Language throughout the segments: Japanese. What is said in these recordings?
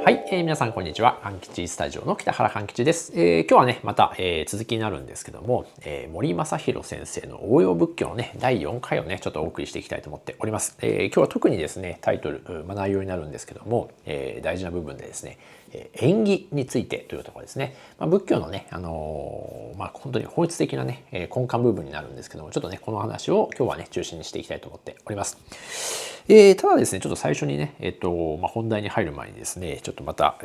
はい、皆さんこんにちは。かんきちスタジオの北原かんきちです。今日はね、また、続きになるんですけども、森正弘先生の応用仏教のね、第4回をね、ちょっとお送りしていきたいと思っております。今日は特にですね、タイトル、内容になるんですけども、大事な部分でですね、縁起についてというところですね。仏教のね、本当に本質的なね、根幹部分になるんですけども、ちょっとね、この話を今日はね、中心にしていきたいと思っております。ただですね、ちょっと最初にね、本題に入る前にですね、ちょっとまた、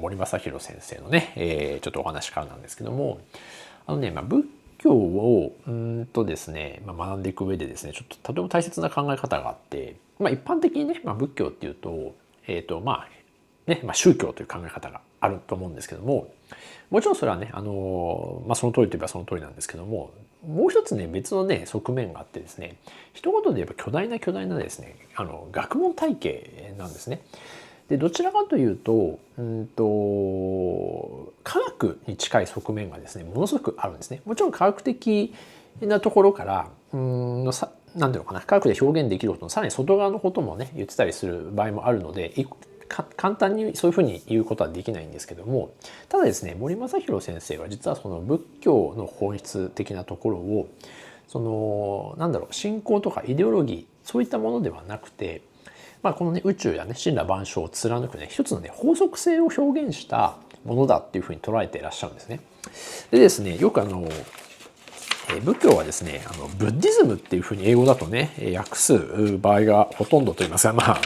森正弘先生のね、ちょっとお話からなんですけども、仏教をですね、学んでいく上でですね、ちょっととても大切な考え方があって、一般的にね、仏教っていうと、宗教という考え方があると思うんですけども、もちろんそれはね、その通りといえばその通りなんですけども、もう一つね、別のね、側面があってですね、一言で言えば巨大なですね、学問体系なんですね。で、どちらかというと、科学に近い側面がですね、ものすごくあるんですね。もちろん科学的なところから、なんていうのかな、科学で表現できることのさらに外側のこともね、言ってたりする場合もあるので、簡単にそういうふうに言うことはできないんですけども、ただですね、森正弘先生は実はその仏教の本質的なところを信仰とかイデオロギーそういったものではなくて、このね宇宙やね森羅万象を貫くね一つのね法則性を表現したものだっていうふうに捉えていらっしゃるんですね。でですね、よく仏教はですね、ブッディズムっていうふうに英語だとね、訳す場合がほとんどといいますか、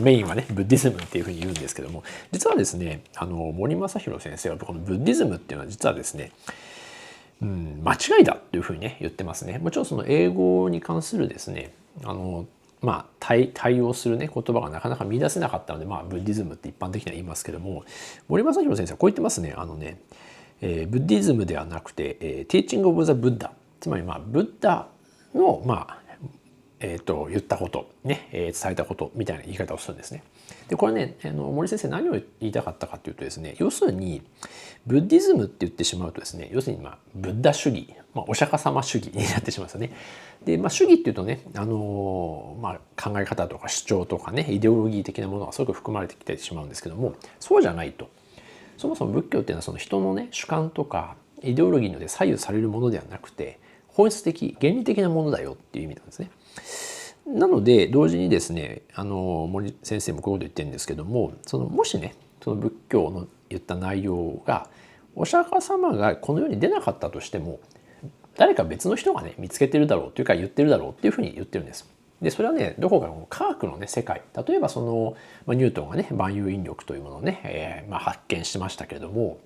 メインはね、ブッディズムっていうふうに言うんですけども、実はですね、森正弘先生はこのブッディズムっていうのは実はですね、間違いだっていうふうにね、言ってますね。もちろんその英語に関するですね、対応するね、言葉がなかなか見出せなかったので、ブッディズムって一般的には言いますけども、森正弘先生はこう言ってますね。ブッディズムではなくて、Teaching of the Buddha、つまりブッダの言ったことね、伝えたことみたいな言い方をするんですね。でこれね、森先生何を言いたかったかというとですね、要するにブッディズムって言ってしまうとですね、要するにブッダ主義、お釈迦様主義になってしまうんですよね。で、主義っていうとね、考え方とか主張とかね、イデオロギー的なものがすごく含まれてきてしまうんですけども、そうじゃないと。そもそも仏教っていうのはその人のね主観とかイデオロギーで左右されるものではなくて、本質的原理的なものだよっていう意味なんですね。なので同時にですね、森先生もこういうこと言ってるんですけども、もしねその仏教の言った内容がお釈迦様がこの世に出なかったとしても、誰か別の人がね見つけてるだろうというか言ってるだろうっていうふうに言ってるんです。でそれはね、どこかの科学のね世界、例えばニュートンがね万有引力というものをね、発見しましたけれども、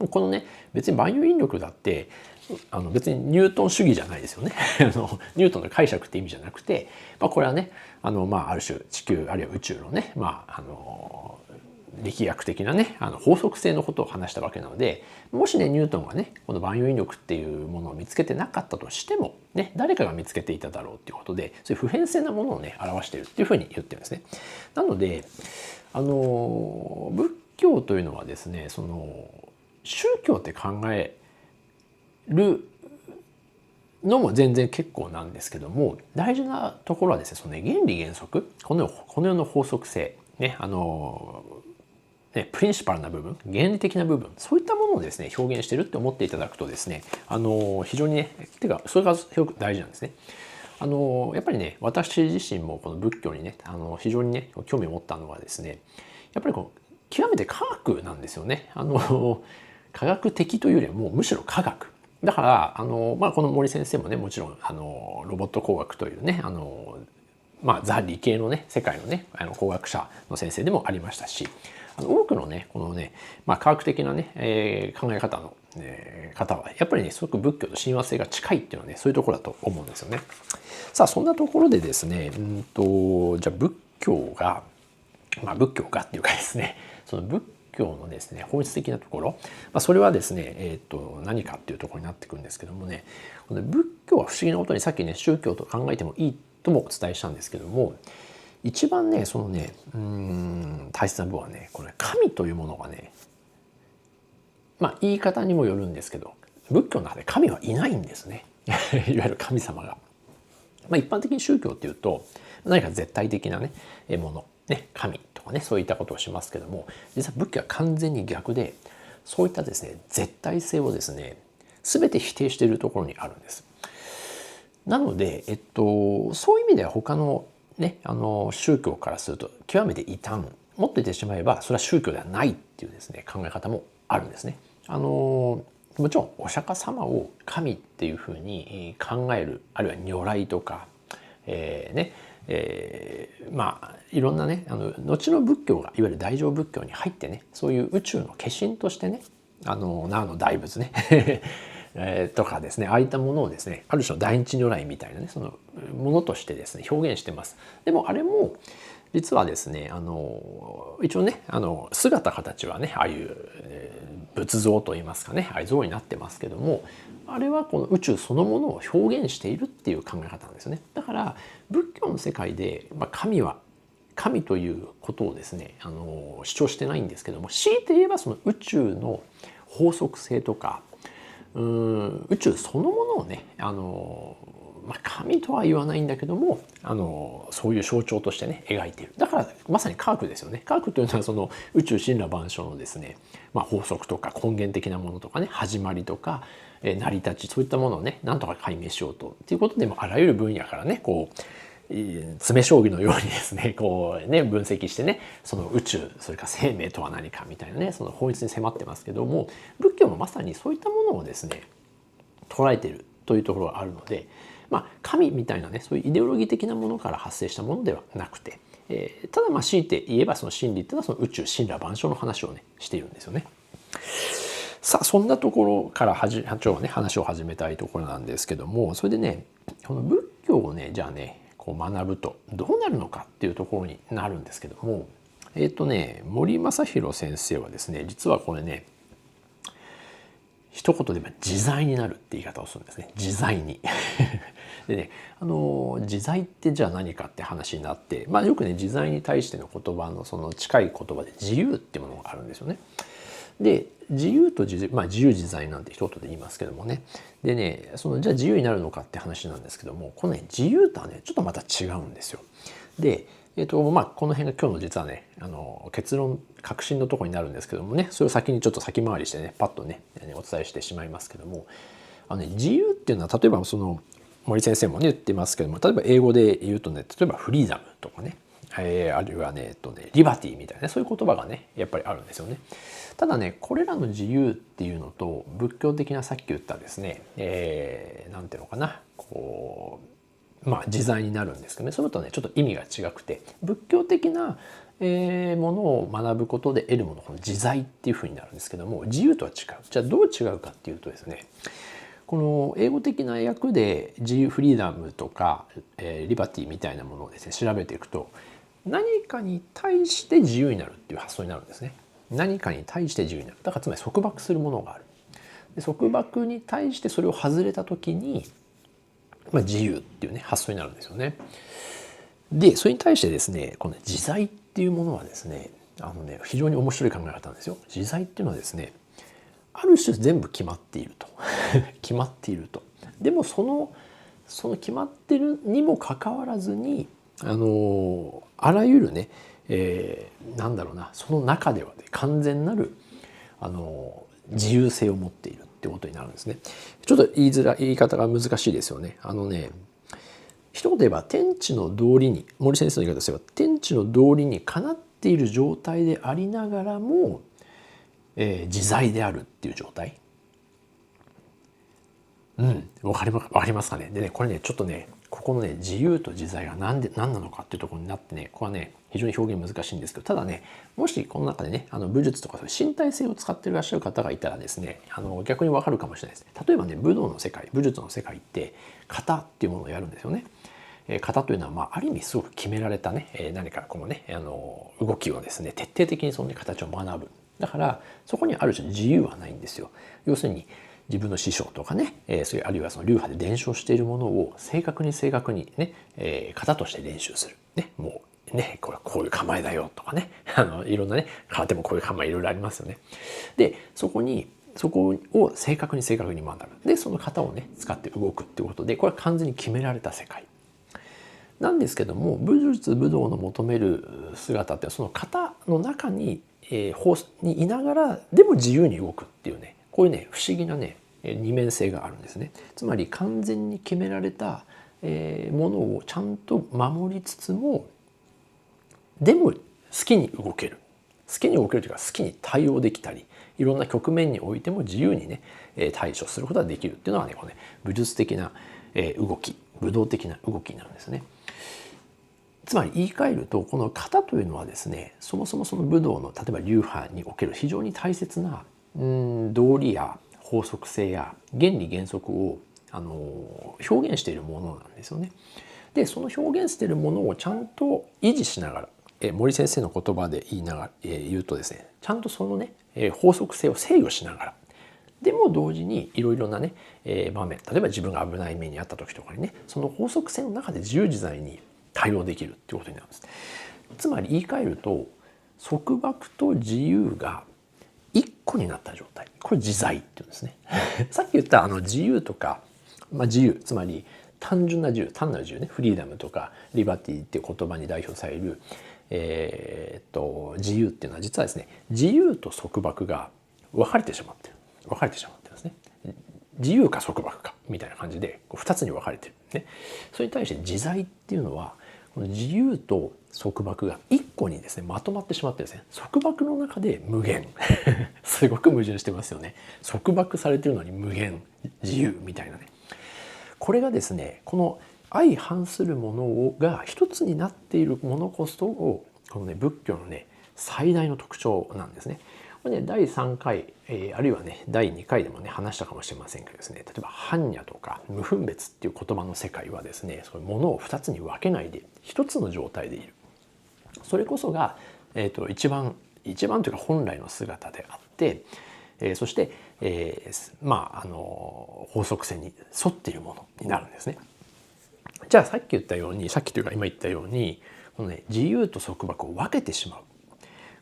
このね別に万有引力だって別にニュートン主義じゃないですよねニュートンの解釈って意味じゃなくて、これはねある種地球あるいは宇宙のね力学的なね法則性のことを話したわけなので、もしねニュートンがねこの万有引力っていうものを見つけてなかったとしてもね、誰かが見つけていただろうっていうことで、そういう普遍性なものをね表しているっていうふうに言ってるんですね。なので仏教というのはですね、宗教って考えるのも全然結構なんですけども、大事なところはですね、その原理原則、この世の法則性ね、プリンシパルな部分、原理的な部分、そういったものをですね表現してるって思っていただくとですね、非常にね、それがすごく大事なんですね。やっぱりね、私自身もこの仏教にね非常にね興味を持ったのはですね、やっぱり極めて科学なんですよね。科学的というよりはもうむしろ科学だからこの森先生もね、もちろんロボット工学というねザ理系のね世界のね工学者の先生でもありましたし、多くのねこのね、科学的なね、考え方の、方はやっぱりねすごく仏教と親和性が近いっていうのはね、そういうところだと思うんですよね。さあそんなところでですね、じゃあ仏教がっていうかですね、その仏教のですね本質的なところ、それはですね、何かっていうところになってくるんですけどもね、この仏教は不思議なことに、さっきね宗教と考えてもいいともお伝えしたんですけども、一番ね大切な部分はね、これ神というものがね、言い方にもよるんですけど、仏教の中で神はいないんですねいわゆる神様が。一般的に宗教っていうと何か絶対的なねものね、神とかね、そういったことをしますけども、実は仏教は完全に逆で、そういったですね絶対性をですね全て否定しているところにあるんです。なので、そういう意味では他のね宗教からすると極めて異端、もっと言ってしまえばそれは宗教ではないっていうですね考え方もあるんですね。もちろんお釈迦様を神っていうふうに考える、あるいは如来とか、まあいろんなね後の仏教がいわゆる大乗仏教に入ってね、そういう宇宙の化身としてね奈の大仏ねとかですね、ああいったものをですねある種の大日如来みたいなねそのものとしてですね表現してます。でもあれも実はですね一応ね姿形はねああいう仏像といいますかねああいう像になってますけども、あれはこの宇宙そのものを表現しているっていう考え方なんですよね。だから仏教の世界で、神は神ということをですね主張してないんですけども、強いて言えばその宇宙の法則性とか宇宙そのものをね神とは言わないんだけどもそういう象徴としてね描いている。だからまさに科学ですよね。科学というのはその宇宙森羅万象のですね、法則とか根源的なものとかね始まりとか成り立ち、そういったものをねなんとか解明しようとっていうことでもあらゆる分野からねこう詰将棋のようにですねこうね分析してねその宇宙、それから生命とは何かみたいなねその本質に迫ってますけども、仏教もまさにそういったものをですね捉えているというところがあるので、神みたいなねそういうイデオロギー的なものから発生したものではなくて、ただ強いて言えばその真理っていうのはその宇宙森羅万象の話をねしているんですよね。さあそんなところから話を始めたいところなんですけども、それでねこの仏教をねじゃあねこう学ぶとどうなるのかっていうところになるんですけども、森正弘先生はですね実はこれね一言で言えば自在になるって言い方をするんですね。自在にでね自在ってじゃあ何かって話になって、よくね自在に対しての言葉のその近い言葉で自由っていうものがあるんですよね。で自由と自由自在なんて一言で言いますけどもね。でねじゃあ自由になるのかって話なんですけども、このね自由とはねちょっとまた違うんですよ。でこの辺が今日の実はね結論確信のところになるんですけどもね、それを先にちょっと先回りしてねパッとねお伝えしてしまいますけども、自由っていうのは例えばその森先生もね言ってますけども、例えば英語で言うとね例えばフリーダムとかね、あるいはねリバティみたいなそういう言葉がねやっぱりあるんですよね。ただねこれらの自由っていうのと仏教的なさっき言ったですねなんていうのかなこう自在になるんですけどね、それとねちょっと意味が違くて、仏教的なものを学ぶことで得るもの、この自在っていうふうになるんですけども、自由とは違う。じゃあどう違うかっていうとですね、この英語的な訳で自由フリーダムとか、リバティみたいなものをですね調べていくと、何かに対して自由になるっていう発想になるんですね。何かに対して自由になる。だからつまり束縛するものがある。で束縛に対してそれを外れた時に、自由っていうね発想になるんですよね。でそれに対してですねこの自在っていうものはですね非常に面白い考え方なんですよ。自在っていうのはですねある種全部決まっていると決まっていると。でもその決まってるにもかかわらずにあらゆるね、なんだろうなその中では、ね、完全なる自由性を持っているってことになるんですね。ちょっと言い方が難しいですよね。一言で言えば天地の道理に、森先生の言い方すれば天地の道理にかなっている状態でありながらも、自在であるっていう状態。わかりますかね。でねこれねちょっとねここのね自由と自在が何なのかっていうところになってね、ここはね非常に表現難しいんですけど、ただねもしこの中でね武術とかそういう身体性を使っていらっしゃる方がいたらですね逆にわかるかもしれないです。例えばね武術の世界って型っていうものをやるんですよね。型というのはある意味すごく決められたね何かこのね動きをですね徹底的にその、形を学ぶ。だからそこにある種自由はないんですよ。要するに自分の師匠とかね、そういうあるいはその流派で伝承しているものを正確にね、型として練習する。ね、もうね、こういう構えだよとかね、いろんなね、空手もこういう構えいろいろありますよね。で、そこを正確に学ぶ。で、その型をね、使って動くっていうことで、これは完全に決められた世界。なんですけども武術武道の求める姿ってその型の中に、法にいながらでも自由に動くっていうね、こういうね不思議なね二面性があるんですね。つまり完全に決められたものをちゃんと守りつつもでも好きに動ける、好きに動けるというか好きに対応できたり、いろんな局面においても自由にね対処することができるっていうのはね、このね武術的な動き、武道的な動きなんですね。つまり言い換えるとこの型というのはですね、そもそもその武道の例えば流派における非常に大切な道理や法則性や原理原則を表現しているものなんですよね。でその表現しているものをちゃんと維持しながら、森先生の言葉で言うとですね、ちゃんとそのね法則性を制御しながら、でも同時にいろいろなね場面、例えば自分が危ない目にあった時とかにね、その法則性の中で自由自在に対応できるっていうことになるんです。つまり言い換えると束縛と自由が一個になった状態、これ自在っていうんですねさっき言った自由とか、自由つまり単純な自由、単なる自由ね、フリーダムとかリバティっていう言葉に代表される、自由っていうのは実はですね、自由と束縛が分かれてしまってるんですね。自由か束縛かみたいな感じで2つに分かれてるね。それに対して自在っていうのはこの自由と束縛が一個にですねまとまってしまってですね、束縛の中で無限すごく矛盾してますよね。束縛されてるのに無限自由みたいなね、これがですね、この相反するものが一つになっているものこそをこのね仏教のね最大の特徴なんですね。これね第3回、あるいはね第2回でもね話したかもしれませんけどですね、例えば般若とか無分別っていう言葉の世界はですね、そういうものを2つに分けないで一つの状態でいる。それこそが、一番というか本来の姿であって、そして、法則性に沿っているものになるんですね。じゃあさっき言ったように、さっきというか今言ったようにこの、自由と束縛を分けてしまう、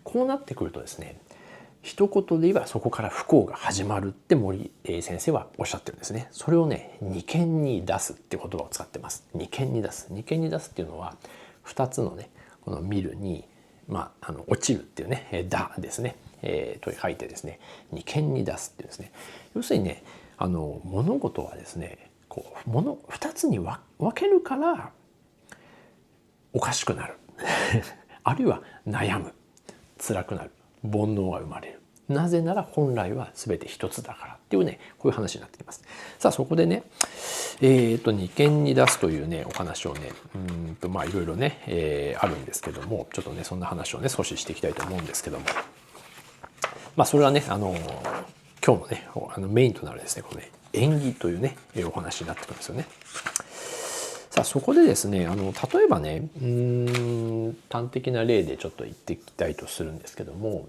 こうなってくるとですね、一言で言えばそこから不幸が始まるって森先生はおっしゃってるんですね。それをね二見に出すって言葉を使ってます。二見に出すっていうのは2つのねこの見るに、落ちるっていうねだですね、と書いてですね二見に出すっていうんですね。要するにね物事はですね2つに分けるからおかしくなるあるいは悩む、辛くなる、煩悩が生まれる。なぜなら本来は全て一つだからっていうね、こういう話になってきます。さあそこでね二見に出すというねお話をねいろいろね、あるんですけども、ちょっとねそんな話をね少ししていきたいと思うんですけども、それはね今日のねメインとなるですねこのね縁起というねお話になってくるんですよね。さあそこでですね例えばね端的な例でちょっと言っていきたいとするんですけども、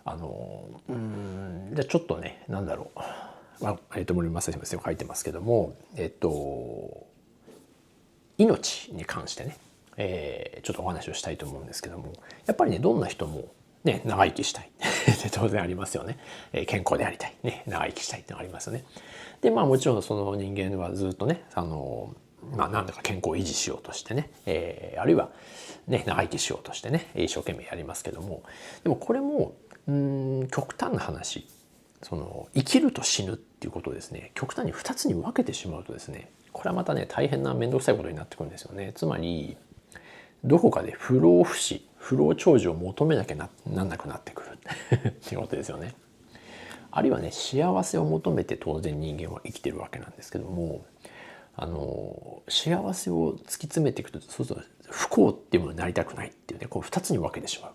じゃあちょっとね森正先生が書いてますけども命に関してね、ちょっとお話をしたいと思うんですけども、やっぱりねどんな人もね長生きしたい当然ありますよね。健康でありたいね、長生きしたいってのがありますよね。でもちろんその人間はずっとねなんだか健康を維持しようとしてね、あるいはね長生きしようとしてね一生懸命やりますけども、でもこれも極端な話、生きると死ぬっていうことをですね極端に2つに分けてしまうとですね、これはまたね大変な面倒くさいことになってくるんですよね。つまりどこかで不老不死、不老長寿を求めなきゃなんなくなってくるっていうことですよね。あるいはね幸せを求めて当然人間は生きてるわけなんですけども、幸せを突き詰めていくとそうすると不幸っていうものになりたくないっていうね、こう2つに分けてしまう。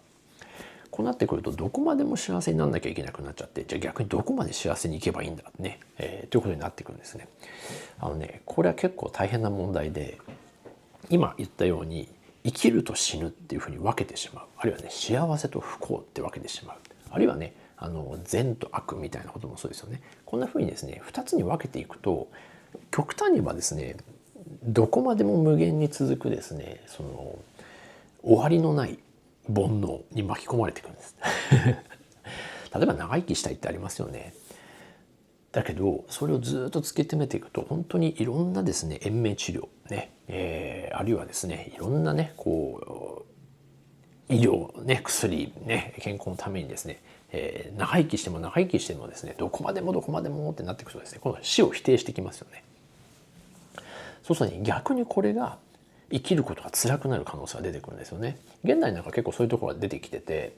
こうなってくるとどこまでも幸せにならなきゃいけなくなっちゃって、じゃあ逆にどこまで幸せにいけばいいんだね、ということになってくるんですね。これは結構大変な問題で、今言ったように生きると死ぬっていうふうに分けてしまう、あるいはね幸せと不幸って分けてしまう、あるいはね善と悪みたいなこともそうですよね。こんなふうにですね2つに分けていくと極端にはですねどこまでも無限に続くですね終わりのない煩悩に巻き込まれていくんです例えば長生きしたいってありますよね。だけどそれをずっと突き詰めていくと本当にいろんなですね延命治療ね、あるいはですねいろんなねこう医療ね薬ね健康のためにですね、長生きしてもですねどこまでもってなっていくとですねこの死を否定してきますよね。そうすると逆にこれが生きることが辛くなる可能性が出てくるんですよね。現代なんか結構そういうところが出てきてて、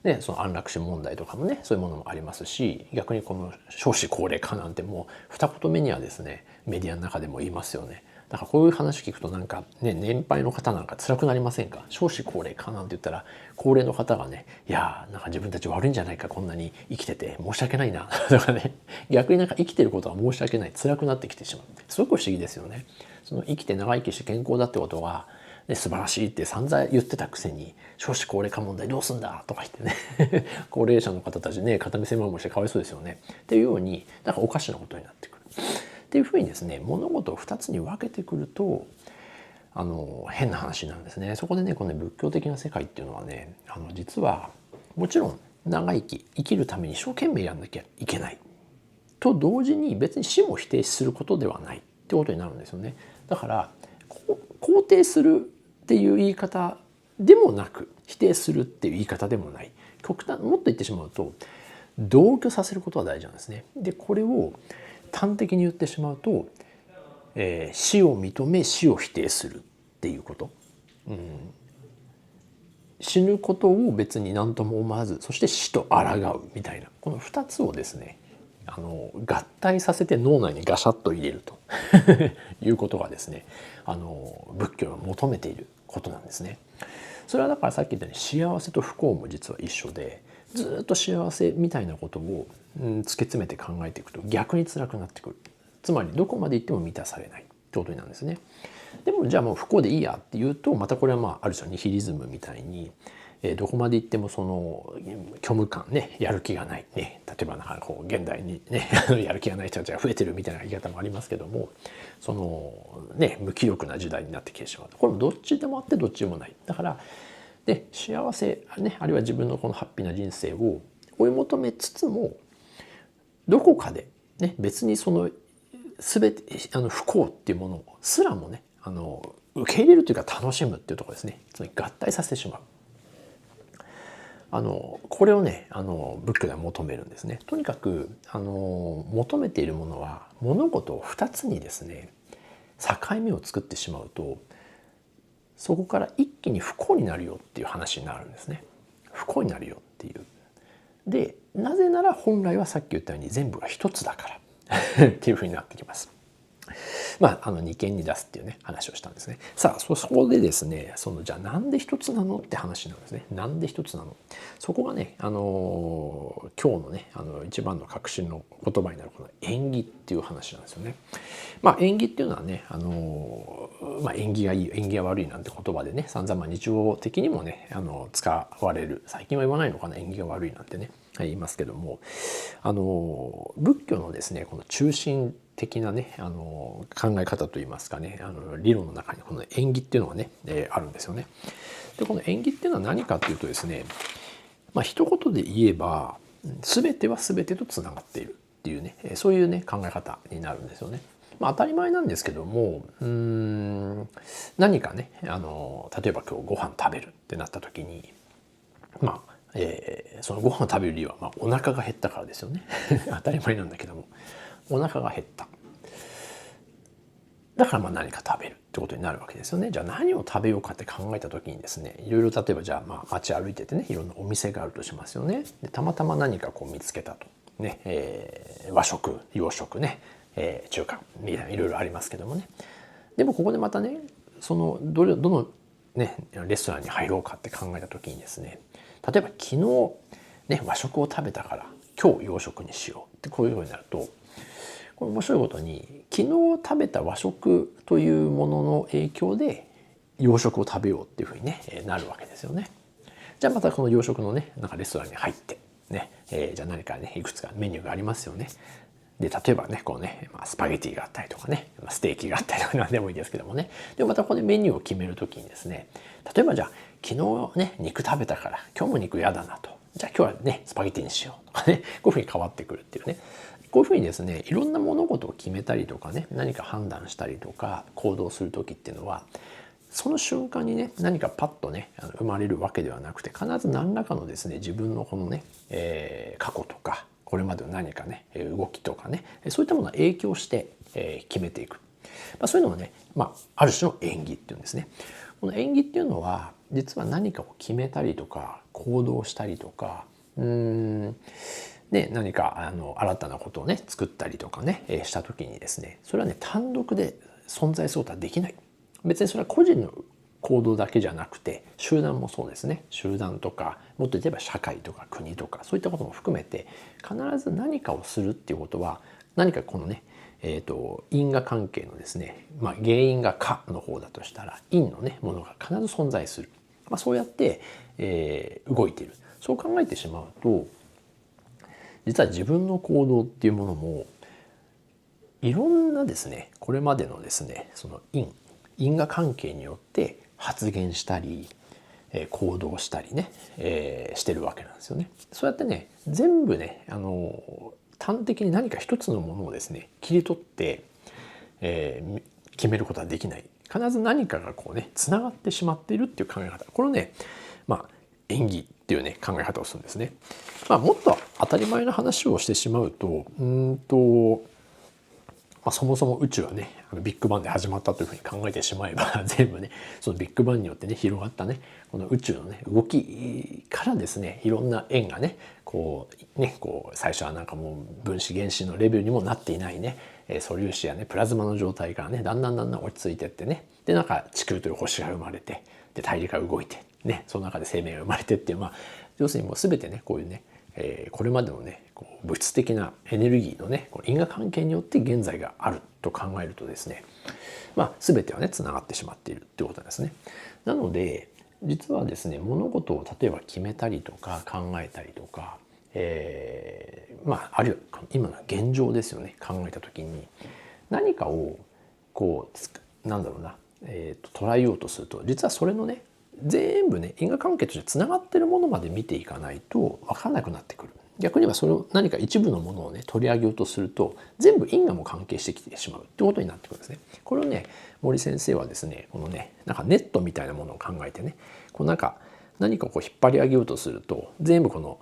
でその安楽死問題とかもねそういうものもありますし、逆にこの少子高齢化なんてもう二言目にはですねメディアの中でも言いますよね。だからこういう話聞くとなんかね年配の方なんか辛くなりませんか。少子高齢化なんて言ったら高齢の方がねいやなんか自分たち悪いんじゃないかこんなに生きてて申し訳ないなとかね、逆になんか生きてることは申し訳ない辛くなってきてしまう。すごく不思議ですよね。その生きて長生きして健康だってことは素晴らしいって散々言ってたくせに少子高齢化問題どうすんだとか言ってね高齢者の方たちね片目狭いもしてかわいそうですよねっていうようになんかおかしなことになってくるっていうふうにですね物事を2つに分けてくると変な話なんですね。そこでねこの仏教的な世界っていうのはね実はもちろん長生きるために一生懸命やんなきゃいけないと同時に別に死も否定することではないってことになるんですよね。だから肯定するっていう言い方でもなく否定するっていう言い方でもない、極端もっと言ってしまうと同居させることは大事なんですね。でこれを端的に言ってしまうと、死を認め死を否定するっていうこと、死ぬことを別に何とも思わずそして死と抗うみたいなこの2つをですね合体させて脳内にガシャッと入れるということがですね仏教が求めていることなんですね。それはだからさっき言ったように幸せと不幸も実は一緒でずっと幸せみたいなことを突き詰めて考えていくと逆に辛くなってくる。つまりどこまで行っても満たされないってことになるんですね。でもじゃあもう不幸でいいやっていうとまたこれはまあある種のニヒリズムみたいにどこまで行ってもその虚無感ねやる気がないね、例えばなんかこう現代にねやる気がない人たちが増えてるみたいな言い方もありますけども、そのね無気力な時代になってきてしまう。これもどっちでもあってどっちでもない。だからで幸せねあるいは自分のこのハッピーな人生を追い求めつつもどこかでね別にその全て不幸っていうものすらもね受け入れるというか楽しむっていうところですね。つまり合体させてしまう。これをね仏教では求めるんですね。とにかく求めているものは物事を2つにですね境目を作ってしまうとそこから一気に不幸になるよっていう話になるんですね。不幸になるよっていう。でなぜなら本来はさっき言ったように全部が一つだからっていうふうになってきます。まあ二見に出すっていうね話をしたんですね。さあそこでですねじゃあなんで一つなのって話なんですね。なんで一つなの。そこがね今日のね一番の核心の言葉になるこの縁起っていう話なんですよね。まあ縁起っていうのはね縁起がいい縁起が悪いなんて言葉でね散々日常的にもね使われる、最近は言わないのかな縁起が悪いなんてね言いますけども仏教のですねこの中心的なね考え方といいますかね理論の中にこの縁起っていうのがね、あるんですよね。でこの縁起っていうのは何かっていうとですね一言で言えば全ては全てとつながっているっていうねそういうね考え方になるんですよね。当たり前なんですけども何かね例えば今日ご飯食べるってなった時にそのご飯を食べる理由はお腹が減ったからですよね当たり前なんだけどもお腹が減っただから何か食べるってことになるわけですよね。じゃあ何を食べようかって考えた時にですねいろいろ例えばじゃあ街歩いててねいろんなお店があるとしますよね。でたまたま何かこう見つけたとね、和食洋食ね、中華みたいないろいろありますけどもね。でもここでまたねどのねレストランに入ろうかって考えた時にですね例えば昨日ね和食を食べたから今日洋食にしようってこういうふうになるとこれ面白いことに昨日食べた和食というものの影響で洋食を食べようっていうふうにねなるわけですよね。じゃあまたこの洋食のねなんかレストランに入ってね、じゃあ何かねいくつかメニューがありますよね。で例えばねこうね、スパゲティがあったりとかねステーキがあったりとか何でもいいですけどもね。でまたここでメニューを決める時にですね例えばじゃあ昨日ね肉食べたから今日も肉嫌だなとじゃあ今日はねスパゲティにしようとかねこういうふうに変わってくるっていうねこういうふうにですね、いろんな物事を決めたりとかね、何か判断したりとか行動する時っていうのは、その瞬間にね、何かパッとね生まれるわけではなくて、必ず何らかのですね、自分のこのね、過去とかこれまでの何かね動きとかね、そういったものが影響して、決めていく、そういうのをね、ある種の演技っていうんですね。この演技っていうのは実は何かを決めたりとか行動したりとか、何か新たなことをね作ったりとかね、した時にですね、それはね単独で存在することはできない。別にそれは個人の行動だけじゃなくて集団もそうですね。集団とかもっと言えば社会とか国とかそういったことも含めて、必ず何かをするっていうことは、何かこのね因果関係のですね、原因が果の方だとしたら因のねものが必ず存在する、そうやって、動いている。そう考えてしまうと、実は自分の行動っていうものもいろんなですね、これまでのですね、その因果関係によって発言したり行動したりね、してるわけなんですよね。そうやってね、全部ね端的に何か一つのものをですね切り取って、決めることはできない。必ず何かがこうねつながってしまっているっていう考え方、これをね演技っていうね考え方をするんですね。もっと当たり前の話をしてしまうと、そもそも宇宙はねビッグバンで始まったというふうに考えてしまえば全部ねそのビッグバンによってね広がったねこの宇宙のね動きからですね、いろんな円がねこう最初はなんかもう分子原子のレベルにもなっていないね素粒子やねプラズマの状態からねだんだん落ち着いてってね、でなんか地球という星が生まれて、で大陸が動いてね、その中で生命が生まれてっていう、要するにもう全てねこういうねこれまでのね物質的なエネルギーのね因果関係によって現在があると考えるとですね、全てはねつながってしまっているっていうことなんですね。なので実はですね、物事を例えば決めたりとか考えたりとか、あるいは今の現状ですよね、考えた時に何かをこう捉えようとすると、実はそれのね全部ね因果関係としてつながってるものまで見ていかないと分からなくなってくる。逆にはそれを何か一部のものをね取り上げようとすると全部因果も関係してきてしまうってことになってくるんですね。これをね森先生はですね、このねなんかネットみたいなものを考えてね、こう何かをこう引っ張り上げようとすると全部この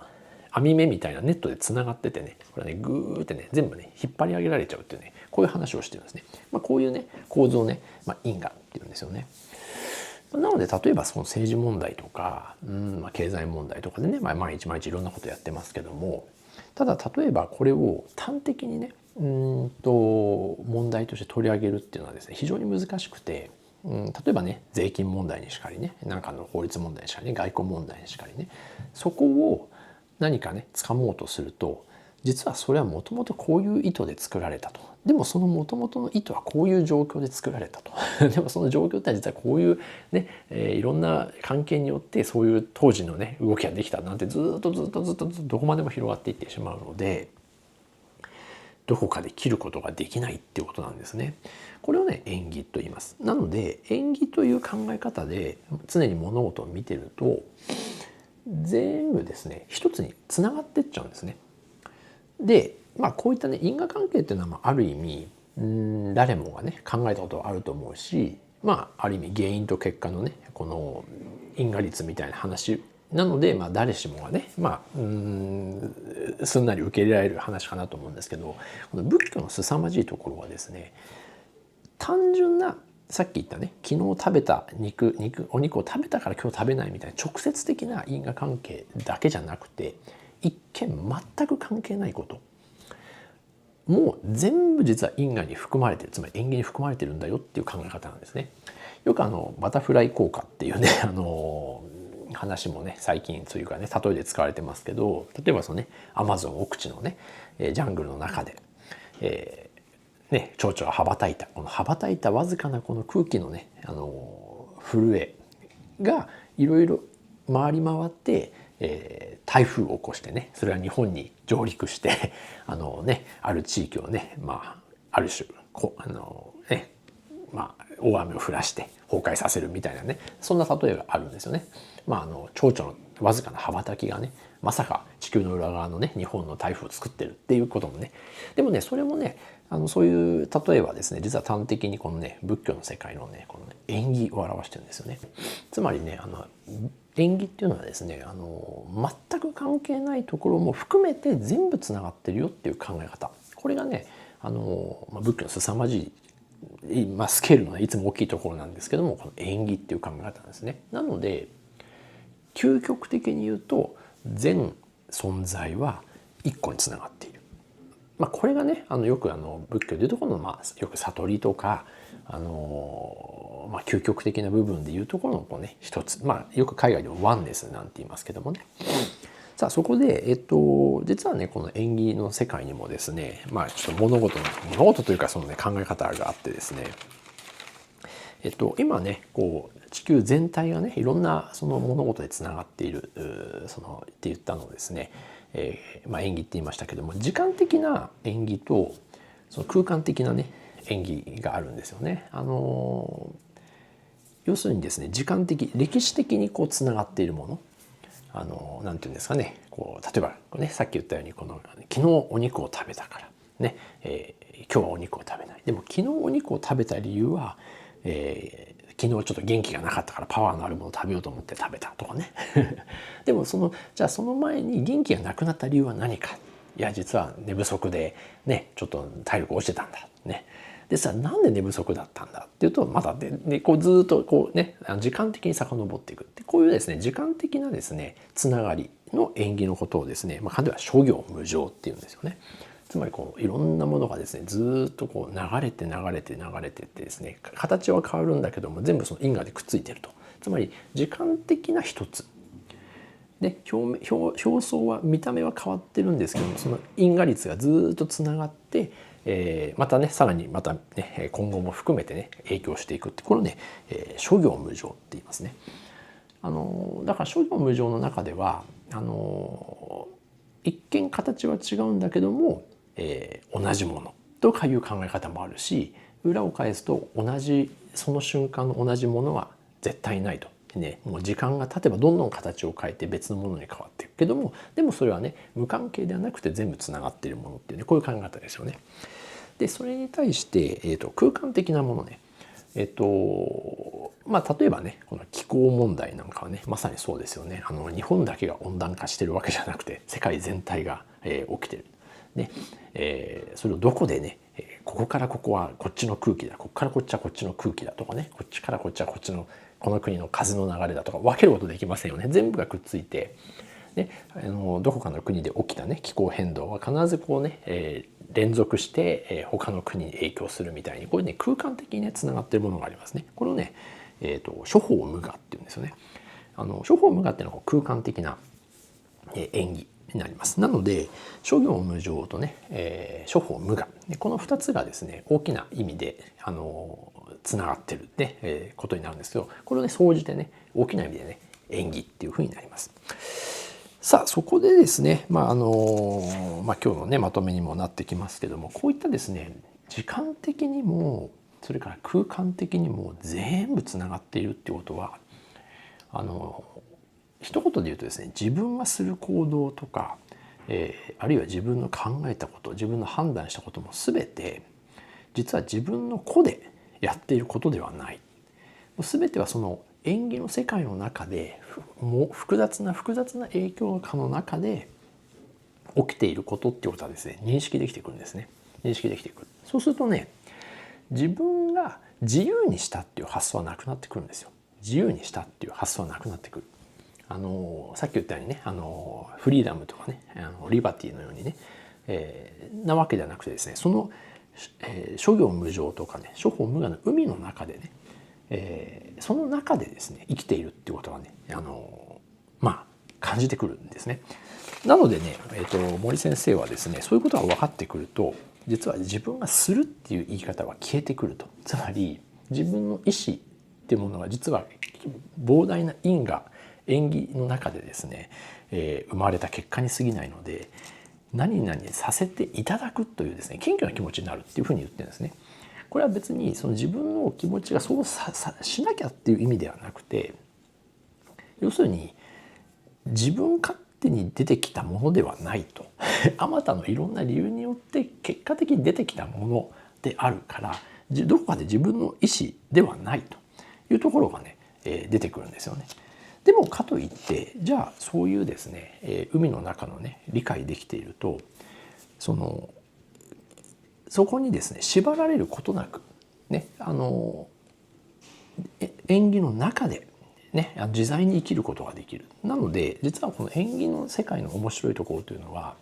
網目みたいなネットでつながっててね、これねグーってね全部ね引っ張り上げられちゃうっていうね、こういう話をしてるんですね。こういうね構造をね、因果っていうんですよね。なので例えばその政治問題とか、経済問題とかでね、毎日いろんなことやってますけども、ただ例えばこれを端的にね問題として取り上げるっていうのはですね非常に難しくて、例えばね税金問題にしかりね、何かの法律問題にしかりね、外交問題にしかりね、そこを何かね掴もうとすると、実はそれはもともとこういう意図で作られたと。でもそのもともとの意図はこういう状況で作られたと。でもその状況って実はこういうね、いろんな関係によってそういう当時のね動きができたなんてずっとどこまでも広がっていってしまうので、どこかで切ることができないっていうことなんですね。これをね演技と言います。なので演技という考え方で常に物事を見てると全部ですね一つにつながってっちゃうんですね。でこういったね因果関係っていうのはある意味誰もがね考えたことはあると思うし、ある意味原因と結果のねこの因果率みたいな話なので、誰しもがねすんなり受け入れられる話かなと思うんですけど、この仏教の凄まじいところはですね、単純なさっき言ったね昨日食べたお肉を食べたから今日食べないみたいな直接的な因果関係だけじゃなくて、一見全く関係ないこともう全部実は因果に含まれてる、つまり縁起に含まれてるんだよっていう考え方なんですね。よくバタフライ効果っていうね話もね最近というかね例えで使われてますけど、例えばそのねアマゾン奥地のねジャングルの中で、蝶々が羽ばたいた、この羽ばたいたわずかなこの空気のね震えがいろいろ回り回って台風を起こしてね、それは日本に上陸してある地域をねある種大雨を降らして崩壊させるみたいなね、そんな例えがあるんですよね。蝶々のわずかな羽ばたきがねまさか地球の裏側のね日本の台風を作ってるっていうこともね、でもねそれもねそういう例えはですね実は端的にこのね仏教の世界のねこのね縁起を表してるんですよね。つまりね縁起っていうのはですね全く関係ないところも含めて全部つながってるよっていう考え方、これがね仏教の凄まじい、スケールの、ね、いつも大きいところなんですけども、この縁起っていう考え方なんですね。なので究極的に言うと全存在は一個につながっている。これがねよく仏教でいうところの、よく悟りとか究極的な部分でいうところのこう、ね、一つ、よく海外でもワンネスなんて言いますけどもね。さあそこで、実はねこの縁起の世界にもですねちょっと物事というかそのね考え方があってですね、今ねこう地球全体がねいろんなその物事でつながっているって言ったのをですね、縁起って言いましたけども、時間的な縁起とその空間的なね縁起があるんですよね。要するにですね時間的歴史的にこうつながっているもの、なんていうんですかね、こう例えばねさっき言ったようにこの昨日お肉を食べたからね、今日はお肉を食べない。でも昨日お肉を食べた理由は、昨日ちょっと元気がなかったからパワーのあるものを食べようと思って食べたとかねでもじゃあその前に元気がなくなった理由は何か。いや実は寝不足でねちょっと体力落ちてたんだね。でさなんで寝不足だったんだっていうとまたでこうずっとこうね時間的に遡っていくってこういうですね時間的なですねつながりの縁起のことをですね漢では諸行無常っていうんですよね。つまりこういろんなものがですねずっとこう流れてってですね形は変わるんだけども全部その因果でくっついてると。つまり時間的な一つで表層は見た目は変わってるんですけどもその因果率がずっとつながって、またねさらにまたね今後も含めてね影響していくってこれをね諸行無常って言いますね。だから諸行無常の中では一見形は違うんだけども、同じものとかいう考え方もあるし、裏を返すとその瞬間の同じものは絶対ないと。ね、もう時間が経てばどんどん形を変えて別のものに変わっていくけどもでもそれはね無関係ではなくて全部つながっているものっていうねこういう考え方ですよね。でそれに対して、空間的なものね例えばねこの気候問題なんかはねまさにそうですよね。日本だけが温暖化してるわけじゃなくて世界全体が、起きてる。ねそれをどこでねここからここはこっちの空気だここからこっちはこっちの空気だとかねこっちからこっちはこっちのこの国の風の流れだとか分けることできませんよね。全部がくっついてでどこかの国で起きたね気候変動は必ずこうね、連続して、他の国に影響するみたいにこれね空間的にねつながっているものがありますね。これをね、諸法無我っていうんですよね。諸法無我っていうのは空間的な縁起になります。なので諸行無常とね、諸法無我この2つがですね大きな意味でつながってるね、ことになるんですけどこれをね総じてね大きな意味でね縁起っていうふうになります。さあそこでですね今日のねまとめにもなってきますけどもこういったですね時間的にもそれから空間的にも全部つながっているっていうことは一言で言うとですね自分がする行動とか、あるいは自分の考えたこと自分の判断したことも全て実は自分の個でやっていることではない。全てはその縁起の世界の中でもう複雑な影響下の中で起きていることっていうことはですね認識できてくるんですね。認識できてくる。そうするとね自分が自由にしたっていう発想はなくなってくるんですよ。自由にしたっていう発想はなくなってくる。さっき言ったようにねフリーダムとかねリバティのようにね、なわけではなくてですねその、諸行無常とかね諸法無我の海の中でね、その中でですね生きているっていうことはね感じてくるんですね。なのでね、森先生はですねそういうことが分かってくると実は自分がするっていう言い方は消えてくると。つまり自分の意思っていうものが実は膨大な因果縁起の中でですね、生まれた結果に過ぎないので何々させていただくというですね謙虚な気持ちになるっていうふうに言ってるんですね。これは別にその自分の気持ちがそうしなきゃっていう意味ではなくて要するに自分勝手に出てきたものではないとあまたのいろんな理由によって結果的に出てきたものであるから、どこかで自分の意思ではないというところがね、出てくるんですよね。でもかといってじゃあそういうですね、海の中のね理解できているとそこにですね縛られることなくね、縁起の中でね自在に生きることができる。なので実はこの縁起の世界の面白いところというのは、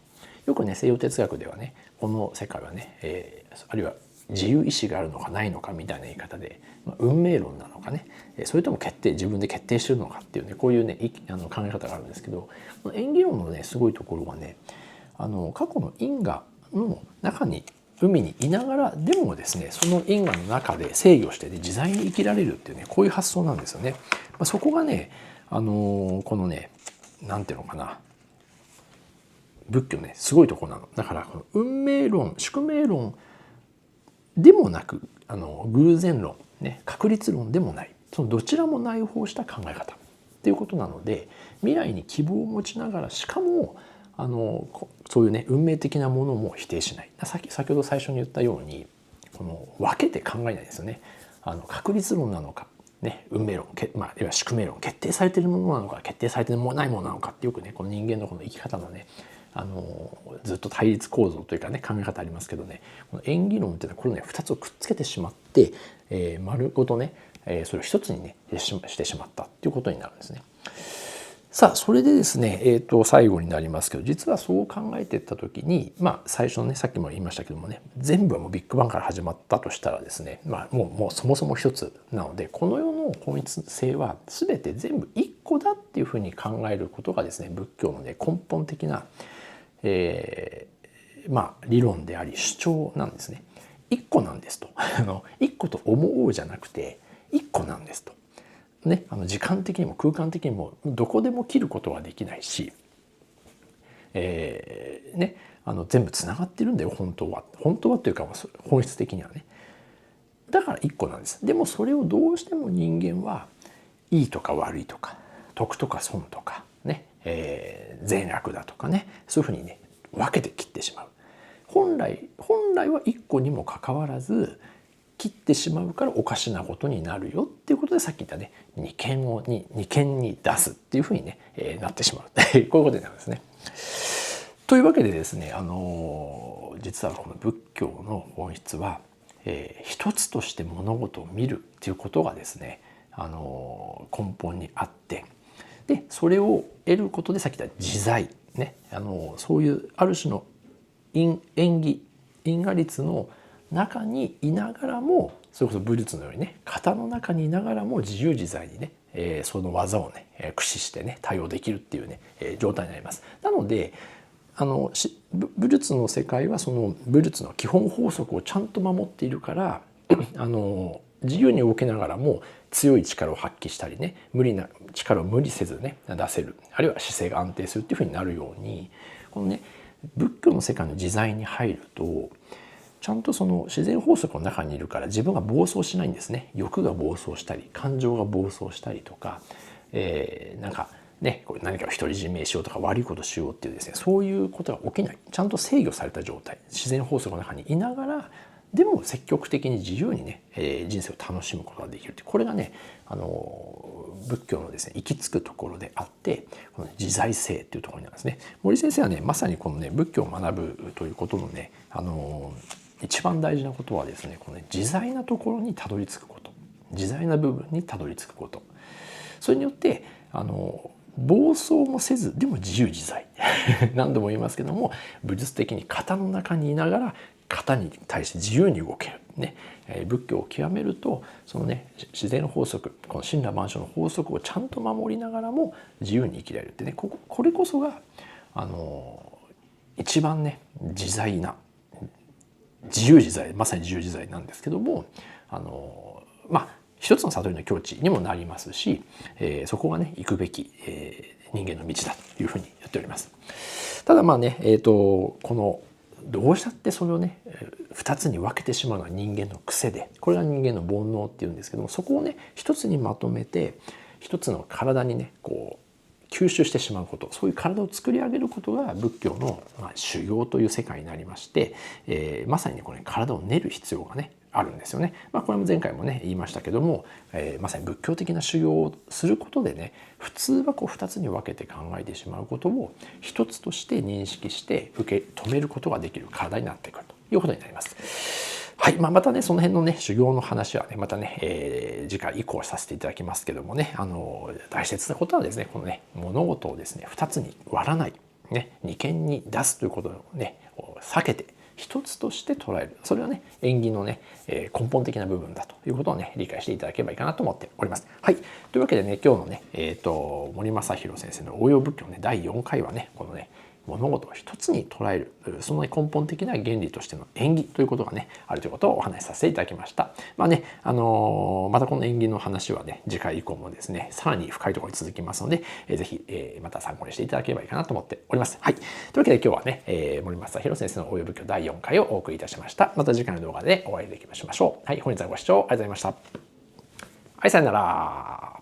よくね西洋哲学ではねこの世界はね、あるいは自由意志があるのかないのかみたいな言い方で、運命論なのかね、それとも自分で決定してるのかっていうね、こういうね考え方があるんですけど、この縁起論のねすごいところはね、過去の因果の中に海にいながらでもですね、その因果の中で制御して、ね、自在に生きられるっていうね、こういう発想なんですよね。そこがね、このね、なんていうのかな、仏教ねすごいところなの。だからこの運命論、宿命論でもなく、偶然論、ね、確率論でもない、そのどちらも内包した考え方っていうことなので、未来に希望を持ちながら、しかもそういうね運命的なものも否定しない。先ほど最初に言ったように、この分けて考えないですよね。確率論なのか、ね、運命論、いわゆる宿命論、決定されているものなのか決定されてないものなのかってよくねこの人間のこの生き方のねずっと対立構造というかね考え方ありますけどね、この縁起論っていうのはこれね2つをくっつけてしまって、丸ごとね、それを一つにねしてしまったっていうことになるんですね。さあそれでですね、最後になりますけど、実はそう考えていった時に、最初のねさっきも言いましたけどもね、全部はもうビッグバンから始まったとしたらですね、もうそもそも一つなので、この世の本質性は全て全部一個だっていうふうに考えることがですね、仏教のね根本的な、理論であり主張なんですね。一個なんですと一個と思おうじゃなくて一個なんですと。ね、時間的にも空間的にもどこでも切ることはできないし、全部つながってるんだよ本当はというか本質的にはね。だから一個なんです。でもそれをどうしても人間はいいとか悪いとか得とか損とかね、善悪だとかね、そういうふうにね分けて切ってしまう。本来は一個にもかかわらず切ってしまうからおかしなことになるよっていうことで、さっき言ったね二見に出すっていうふうにね、なってしまうこういうことになるんですね。というわけでですね、実はこの仏教の本質は、一つとして物事を見るっていうことがですね、根本にあって、でそれを得ることでさっき言った自在ね、そういうある種の因果律の中にいながらも、それこそ武術のようにね型の中にいながらも自由自在にね、その技をね駆使してね対応できるっていうね、状態になります。なので武術の世界はその武術の基本法則をちゃんと守っているから自由に動きながらも強い力を発揮したりね、無理な力を無理せずね出せる、あるいは姿勢が安定するっていうふうになるように、このね仏教の世界の自在に入るとちゃんとその自然法則の中にいるから自分が暴走しないんですね。欲が暴走したり感情が暴走したりとか、なんかねこれ何かを独り占めしようとか悪いことしようっていうですね、そういうことが起きない、ちゃんと制御された状態、自然法則の中にいながらでも積極的に自由にね、人生を楽しむことができるって、これがね仏教のですね行き着くところであって、この自在性っていうところになるんですね。森先生はねまさにこのね仏教を学ぶということのね一番大事なことはですね、この、自在なところにたどり着くこと、自在な部分にたどり着くこと、それによって暴走もせずでも自由自在何度も言いますけども、武術的に型の中にいながら型に対して自由に動ける、ね、仏教を極めるとそのね自然の法則、この森羅万象の法則をちゃんと守りながらも自由に生きられるってね、これこそが一番ね自在な自由自在、まさに自由自在なんですけども、一つの悟りの境地にもなりますし、そこがね行くべき、人間の道だというふうに言っております。ただこのどうしたってそれをね2つに分けてしまうのは人間の癖で、これが人間の煩悩っていうんですけども、そこをね一つにまとめて、一つの体にねこう吸収してしまうこと、そういう体を作り上げることが仏教の、修行という世界になりまして、まさにねこれ体を練る必要がねあるんですよね。これも前回もね言いましたけども、まさに仏教的な修行をすることでね、普通はこう2つに分けて考えてしまうことを一つとして認識して受け止めることができる体になってくるということになります。はい、またねその辺のね修行の話はねまたね、次回以降させていただきますけどもね、大切なことはですね、このね物事をですね2つに割らない、ね、二見に出すということをね避けて一つとして捉える、それはね縁起のね、根本的な部分だということをね理解していただければいいかなと思っております。はい、というわけでね今日のね、森正弘先生の応用仏教のね第4回はねこのね物事を一つに捉える、その根本的な原理としての縁起ということがねあるということをお話しさせていただきました。またこの縁起の話はね次回以降もですねさらに深いところに続きますので、ぜひ、また参考にしていただければいいかなと思っております。はい、というわけで今日はね、森正弘先生の応用仏教第4回をお送りいたしました。また次回の動画でお会いできましょう。はい、本日はご視聴ありがとうございました。はい、さよなら。